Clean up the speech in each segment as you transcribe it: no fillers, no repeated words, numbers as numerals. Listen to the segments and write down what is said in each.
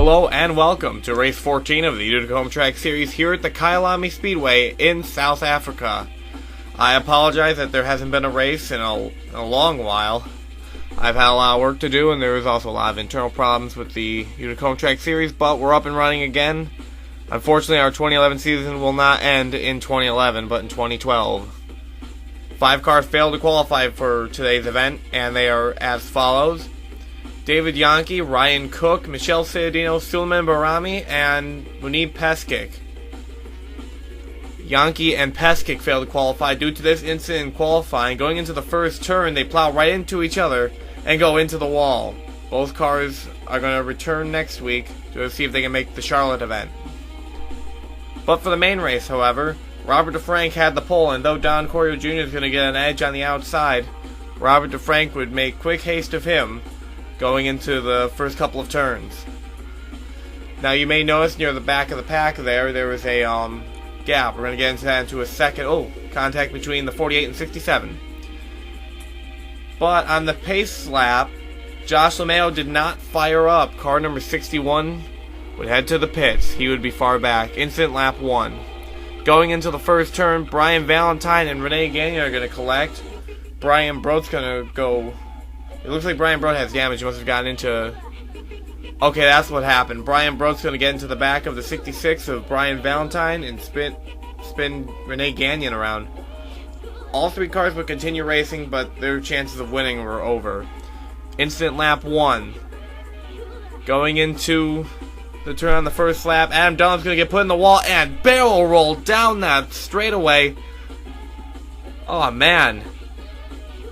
Hello and welcome to race 14 of the Utica Home Track Series here at the Kyalami Speedway in South Africa. I apologize that there hasn't been a race in a long while. I've had a lot of work to do, and there was also a lot of internal problems with the Utica Home Track Series, but we're up and running again. Unfortunately, our 2011 season will not end in 2011, but in 2012. 5 cars failed to qualify for today's event, and they are as follows: David Yankee, Ryan Cook, Michelle Ciadino, Suleiman Barami, and Munib Peskic. Yankee and Peskic failed to qualify due to this incident in qualifying. Going into the first turn, they plow right into each other and go into the wall. Both cars are going to return next week to see if they can make the Charlotte event. But for the main race, however, Robert DeFrank had the pole, and though Don Corio Jr. is going to get an edge on the outside, Robert DeFrank would make quick haste of him going into the first couple of turns. Now you may notice near the back of the pack there was a gap. We're going to get into that into a second. Contact between the 48 and 67. But on the pace lap, Josh LeMayo did not fire up. Car number 61 would head to the pits. He would be far back. Instant lap 1. Going into the first turn, Brian Valentine and Renee Gagnon are going to collect. Brian Brode's going to go. It looks like Brian Brode has damage. He must have gotten into... Okay, that's what happened. Brian Brode's going to get into the back of the 66 of Brian Valentine and spin Renee Gagnon around. All 3 cars would continue racing, but their chances of winning were over. Instant lap 1. Going into the turn on the first lap, Adam Dunlap's going to get put in the wall and barrel roll down that straightaway. Oh, man.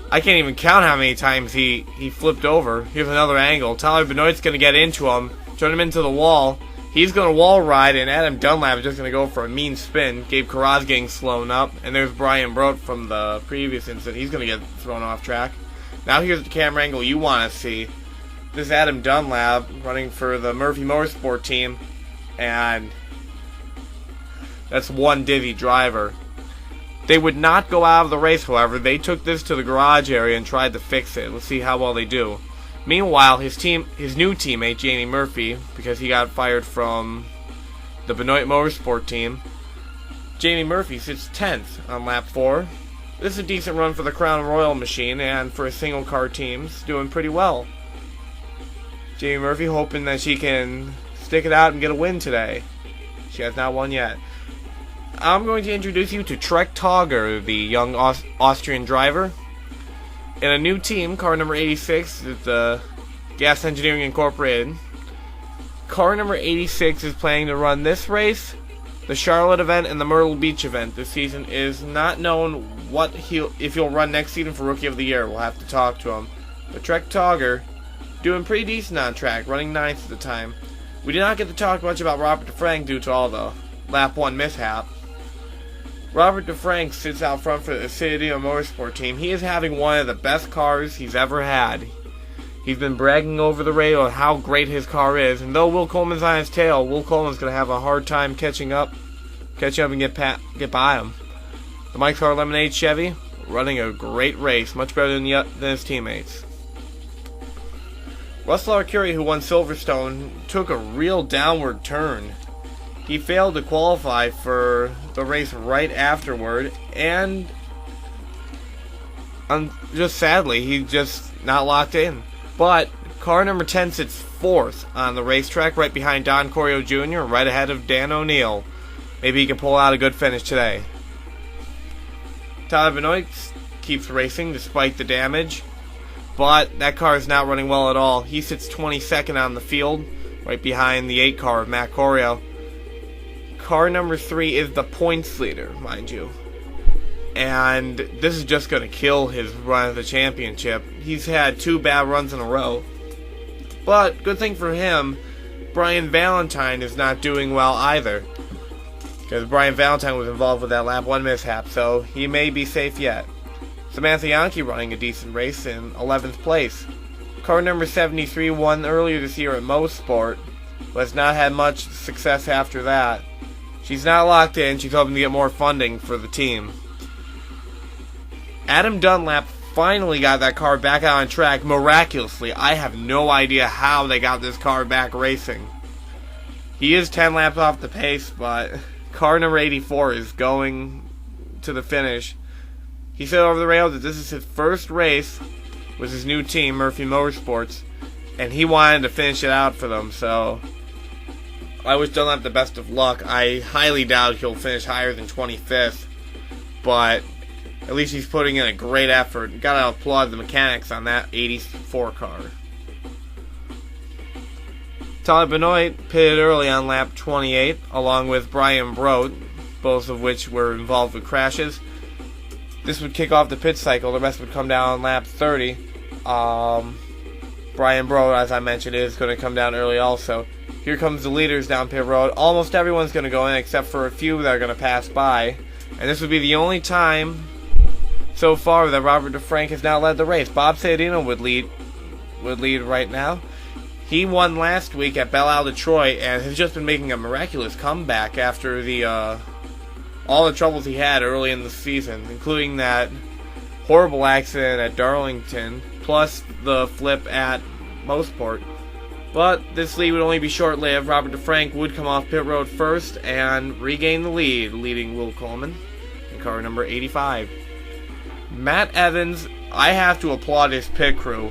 I can't even count how many times he flipped over. Here's another angle. Tyler Benoit's going to get into him, turn him into the wall. He's going to wall ride, and Adam Dunlap is just going to go for a mean spin. Gabe Carraz getting slown up, and there's Brian Brode from the previous incident. He's going to get thrown off track. Now here's the camera angle you want to see. This is Adam Dunlap running for the Murphy Motorsport team, and that's one dizzy driver. They would not go out of the race, however. They took this to the garage area and tried to fix it. Let's see how well they do. Meanwhile, his new teammate, Jamie Murphy, because he got fired from the Benoit Motorsport team, Jamie Murphy sits 10th on lap 4. This is a decent run for the Crown Royal machine, and for a single car team, doing pretty well. Jamie Murphy hoping that she can stick it out and get a win today. She has not won yet. I'm going to introduce you to Trek Togger, the young Austrian driver. In a new team, car number 86 is the Gas Engineering Incorporated. Car number 86 is planning to run this race, the Charlotte event, and the Myrtle Beach event this season. It is not known if he'll run next season for Rookie of the Year. We'll have to talk to him. But Trek Togger, doing pretty decent on track, running 9th at the time. We did not get to talk much about Robert DeFrank due to all the lap 1 mishap. Robert DeFrank sits out front for the Ciadino Motorsport team. He is having one of the best cars he's ever had. He's been bragging over the radio on how great his car is, and though Will Coleman's on his tail, Will Coleman's going to have a hard time catching up and get by him. The Mike Car Lemonade Chevy running a great race, much better than his teammates. Russell Arcuri, who won Silverstone, took a real downward turn. He failed to qualify for the race right afterward, and just sadly, he's just not locked in. But car number 10 sits 4th on the racetrack, right behind Don Corio Jr., right ahead of Dan O'Neill. Maybe he can pull out a good finish today. Tyler Benoit keeps racing despite the damage, but that car is not running well at all. He sits 22nd on the field, right behind the 8 car of Matt Corio. Car number 3 is the points leader, mind you. And this is just going to kill his run at the championship. He's had 2 bad runs in a row. But, good thing for him, Brian Valentine is not doing well either. Because Brian Valentine was involved with that lap 1 mishap, so he may be safe yet. Samantha Yankee running a decent race in 11th place. Car number 73 won earlier this year at Mosport, but has not had much success after that. She's not locked in. She's hoping to get more funding for the team. Adam Dunlap finally got that car back out on track miraculously. I have no idea how they got this car back racing. He is 10 laps off the pace, but car number 84 is going to the finish. He said over the radio that this is his first race with his new team, Murphy Motorsports, and he wanted to finish it out for them, so I wish Dunlap the best of luck. I highly doubt he'll finish higher than 25th, but at least he's putting in a great effort. Gotta applaud the mechanics on that 84 car. Tyler Benoit pitted early on lap 28, along with Brian Brodt, both of which were involved with crashes. This would kick off the pit cycle. The rest would come down on lap 30. Brian Brodt, as I mentioned, is going to come down early also. Here comes the leaders down pit road. Almost everyone's going to go in except for a few that are going to pass by. And this would be the only time so far that Robert DeFrank has now led the race. Bob Sayadino would lead right now. He won last week at Belle Isle, Detroit, and has just been making a miraculous comeback after all the troubles he had early in the season, including that horrible accident at Darlington, plus the flip at Mossport. But this lead would only be short-lived. Robert DeFrank would come off pit road first and regain the lead, leading Will Coleman in car number 85. Matt Evans, I have to applaud his pit crew.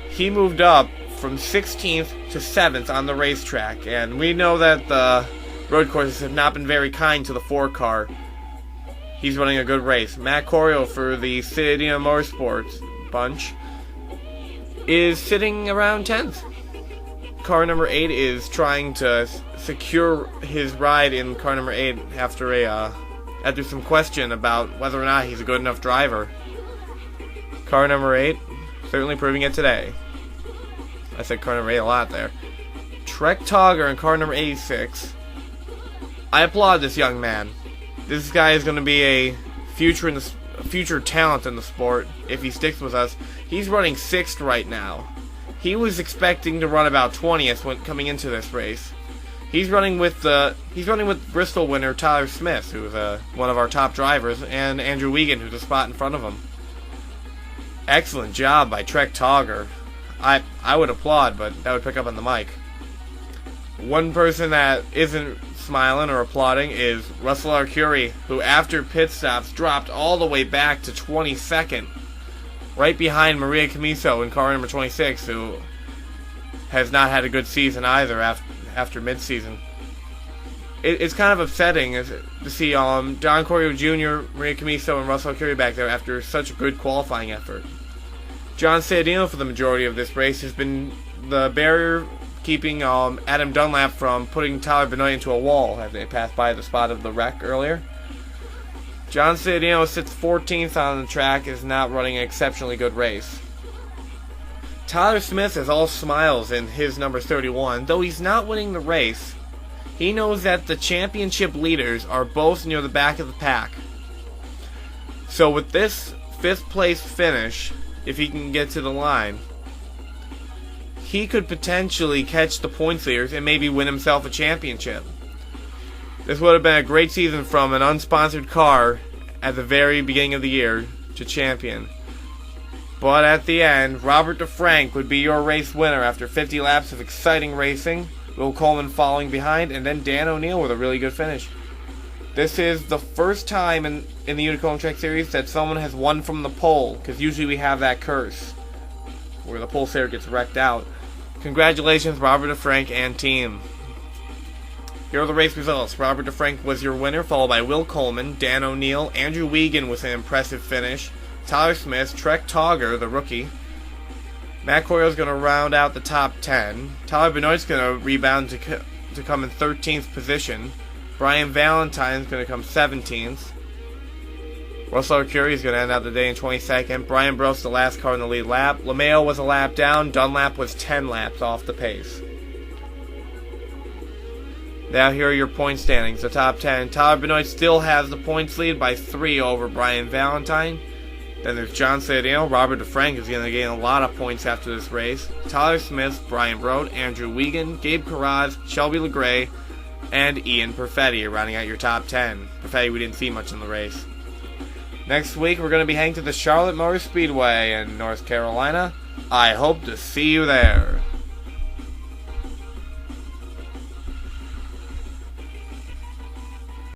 He moved up from 16th to 7th on the racetrack, and we know that the road courses have not been very kind to the 4-car. He's running a good race. Matt Corio for the Sayadino Motorsports bunch is sitting around 10th. Car number 8 is trying to secure his ride in car number 8 after some question about whether or not he's a good enough driver. Car number 8 certainly proving it today. I said car number 8 a lot there. Trek Togger in car number 86. I applaud this young man. This guy is going to be a future talent in the sport if he sticks with us. He's running 6th right now. He was expecting to run about 20th when coming into this race. He's running with Bristol winner Tyler Smith, who's one of our top drivers, and Andrew Wiegand, who's a spot in front of him. Excellent job by Trek Togger. I would applaud, but that would pick up on the mic. One person that isn't smiling or applauding is Russell Arcuri, who after pit stops dropped all the way back to 22nd, right behind Maria Camiso in car number 26, who has not had a good season either after mid-season. It's kind of upsetting to see Don Corio Jr., Maria Camiso, and Russell Arcuri back there after such a good qualifying effort. John Sayadino for the majority of this race has been the barrier keeping Adam Dunlap from putting Tyler Benoit into a wall as they passed by the spot of the wreck earlier. John Sayadino sits 14th on the track, is not running an exceptionally good race. Tyler Smith is all smiles in his number 31. Though he's not winning the race, he knows that the championship leaders are both near the back of the pack. So with this 5th place finish, if he can get to the line, he could potentially catch the points leaders and maybe win himself a championship. This would have been a great season from an unsponsored car at the very beginning of the year to champion. But at the end, Robert DeFrank would be your race winner after 50 laps of exciting racing, Will Coleman following behind, and then Dan O'Neill with a really good finish. This is the first time in the Unicorn Track Series that someone has won from the pole, because usually we have that curse where the pole sitter gets wrecked out. Congratulations, Robert DeFrank and team. Here are the race results. Robert DeFrank was your winner, followed by Will Coleman, Dan O'Neill, Andrew Wiegand with an impressive finish, Tyler Smith, Trek Togger, the rookie. Matt Corio is going to round out the top 10. Tyler Benoit's going to rebound to come in 13th position. Brian Valentine's going to come 17th. Russell Arcuri is going to end out the day in 22nd. Brian Brost's the last car in the lead lap. LeMayo was a lap down. Dunlap was 10 laps off the pace. Now here are your point standings, the top 10. Tyler Benoit still has the points lead by 3 over Brian Valentine. Then there's John Sayadino. Robert DeFrank is going to gain a lot of points after this race. Tyler Smith, Brian Brodt, Andrew Wiegand, Gabe Carraz, Shelby LeGray, and Ian Perfetti rounding out your top 10. Perfetti we didn't see much in the race. Next week we're going to be heading to the Charlotte Motor Speedway in North Carolina. I hope to see you there.